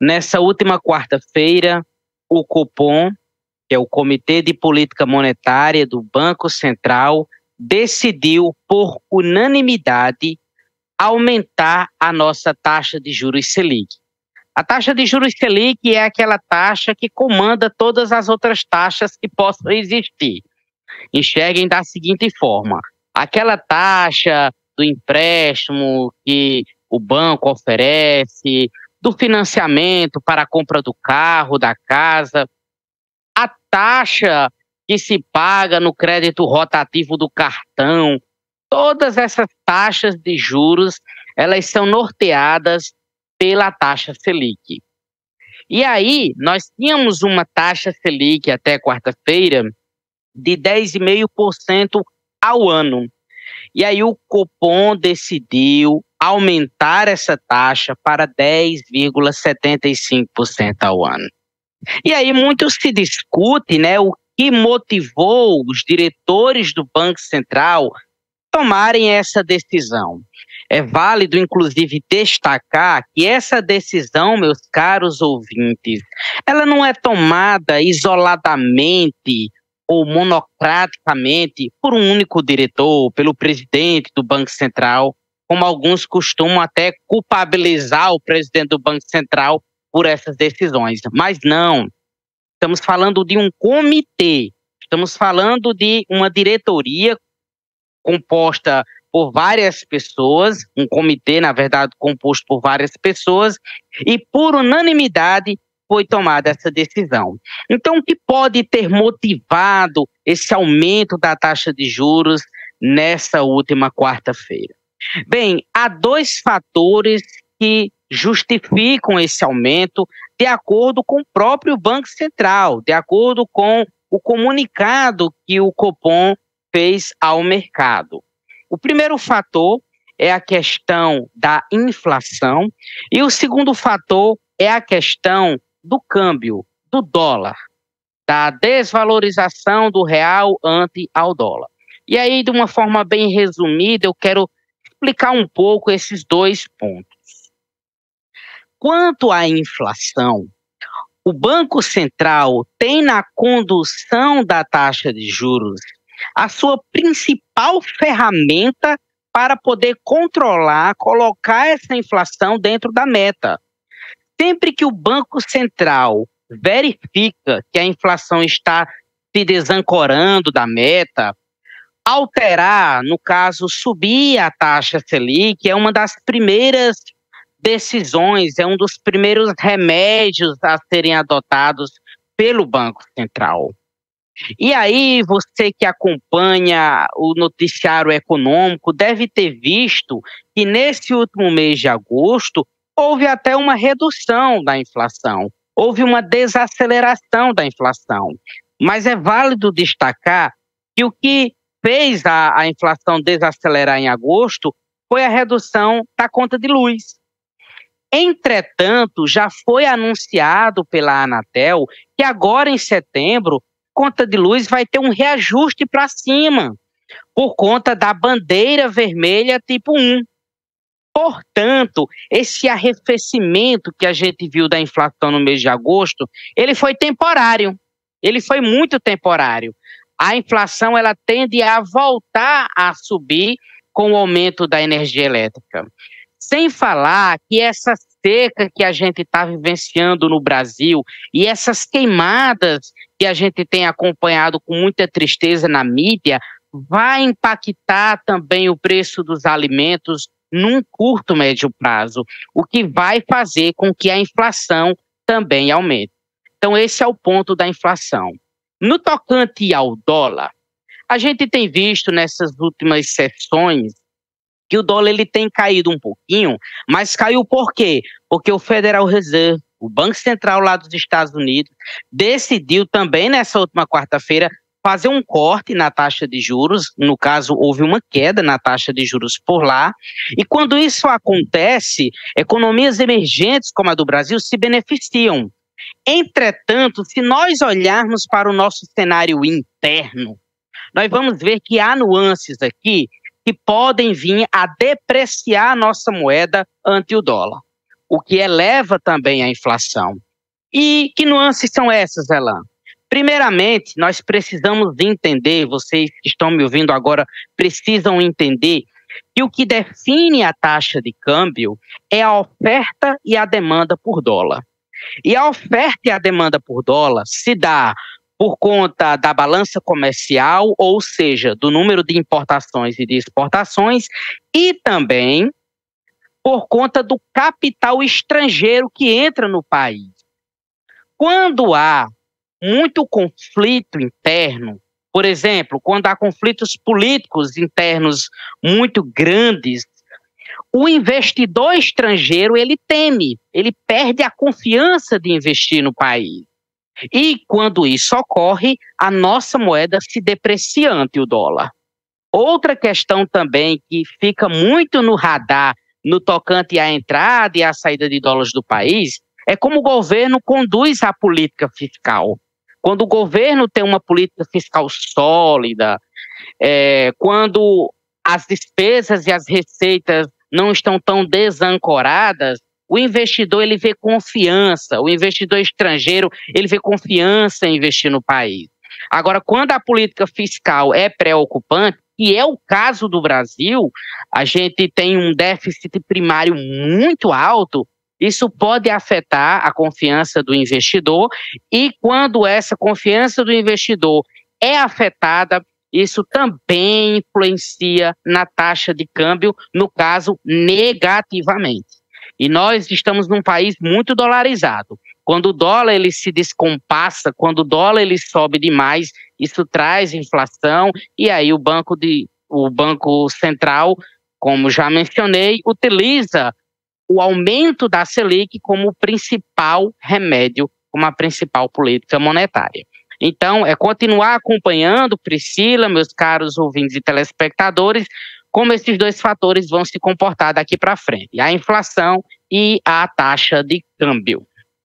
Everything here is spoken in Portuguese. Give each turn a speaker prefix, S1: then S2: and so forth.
S1: Nessa última quarta-feira, o Copom, que é o Comitê de Política Monetária do Banco Central, decidiu, por unanimidade, aumentar a nossa taxa de juros Selic. A taxa de juros Selic é aquela taxa que comanda todas as outras taxas que possam existir. Enxerguem da seguinte forma: aquela taxa do empréstimo que o banco oferece, do financiamento para a compra do carro, da casa, a taxa que se paga no crédito rotativo do cartão, todas essas taxas de juros, elas são norteadas pela taxa Selic. E aí, nós tínhamos uma taxa Selic até quarta-feira de 10,5% ao ano. E aí o Copom decidiu aumentar essa taxa para 10,75% ao ano. E aí muito se discute, né, o que motivou os diretores do Banco Central tomarem essa decisão. É válido, inclusive, destacar que essa decisão, meus caros ouvintes, ela não é tomada isoladamente ou monocraticamente por um único diretor, pelo presidente do Banco Central, como alguns costumam até culpabilizar o presidente do Banco Central por essas decisões. Mas não, estamos falando de um comitê, estamos falando de uma diretoria composta por várias pessoas, um comitê, na verdade, composto por várias pessoas, e por unanimidade foi tomada essa decisão. Então, o que pode ter motivado esse aumento da taxa de juros nessa última quarta-feira? Bem, há dois fatores que justificam esse aumento de acordo com o próprio Banco Central, de acordo com o comunicado que o Copom fez ao mercado. O primeiro fator é a questão da inflação e o segundo fator é a questão do câmbio, do dólar, da desvalorização do real ante ao dólar. E aí, de uma forma bem resumida, eu quero explicar um pouco esses dois pontos. Quanto à inflação, o Banco Central tem na condução da taxa de juros a sua principal ferramenta para poder controlar, colocar essa inflação dentro da meta. Sempre que o Banco Central verifica que a inflação está se desancorando da meta, alterar, no caso, subir a taxa Selic, é uma das primeiras decisões, é um dos primeiros remédios a serem adotados pelo Banco Central. E aí, você que acompanha o noticiário econômico deve ter visto que nesse último mês de agosto houve até uma redução da inflação, houve uma desaceleração da inflação. Mas é válido destacar que o que fez a inflação desacelerar em agosto foi a redução da conta de luz. Entretanto, já foi anunciado pela Anatel que agora em setembro, a conta de luz vai ter um reajuste para cima, por conta da bandeira vermelha tipo 1. Portanto, esse arrefecimento que a gente viu da inflação no mês de agosto, ele foi temporário, ele foi muito temporário. A inflação ela tende a voltar a subir com o aumento da energia elétrica. Sem falar que essa seca que a gente está vivenciando no Brasil e essas queimadas que a gente tem acompanhado com muita tristeza na mídia, vai impactar também o preço dos alimentos num curto, médio prazo, o que vai fazer com que a inflação também aumente. Então, esse é o ponto da inflação. No tocante ao dólar, a gente tem visto nessas últimas sessões que o dólar ele tem caído um pouquinho, mas caiu por quê? Porque o Federal Reserve, o Banco Central lá dos Estados Unidos, decidiu também nessa última quarta-feira fazer um corte na taxa de juros, no caso houve uma queda na taxa de juros por lá, e quando isso acontece, economias emergentes como a do Brasil se beneficiam. Entretanto, se nós olharmos para o nosso cenário interno, nós vamos ver que há nuances aqui que podem vir a depreciar a nossa moeda ante o dólar. o que eleva também a inflação. E que nuances são essas, Elan? Primeiramente, nós precisamos entender, vocês que estão me ouvindo agora precisam entender que o que define a taxa de câmbio é a oferta e a demanda por dólar. E a oferta e a demanda por dólar se dá por conta da balança comercial, ou seja, do número de importações e de exportações, e também por conta do capital estrangeiro que entra no país. Quando há muito conflito interno, por exemplo, quando há conflitos políticos internos muito grandes, o investidor estrangeiro, ele teme, ele perde a confiança de investir no país. E quando isso ocorre, a nossa moeda se deprecia ante o dólar. Outra questão também que fica muito no radar no tocante à entrada e à saída de dólares do país é como o governo conduz a política fiscal. Quando o governo tem uma política fiscal sólida, quando as despesas e as receitas não estão tão desancoradas, o investidor ele vê confiança, o investidor estrangeiro ele vê confiança em investir no país. Agora, quando a política fiscal é preocupante, e é o caso do Brasil, a gente tem um déficit primário muito alto, isso pode afetar a confiança do investidor, e quando essa confiança do investidor é afetada, isso também influencia na taxa de câmbio, no caso, negativamente. E nós estamos num país muito dolarizado. Quando o dólar ele se descompassa, quando o dólar ele sobe demais, isso traz inflação, e aí o Banco Central, como já mencionei, utiliza o aumento da Selic como principal remédio, como a principal política monetária. Então, é continuar acompanhando, Priscila, meus caros ouvintes e telespectadores, como esses dois fatores vão se comportar daqui para frente, a inflação e a taxa de câmbio.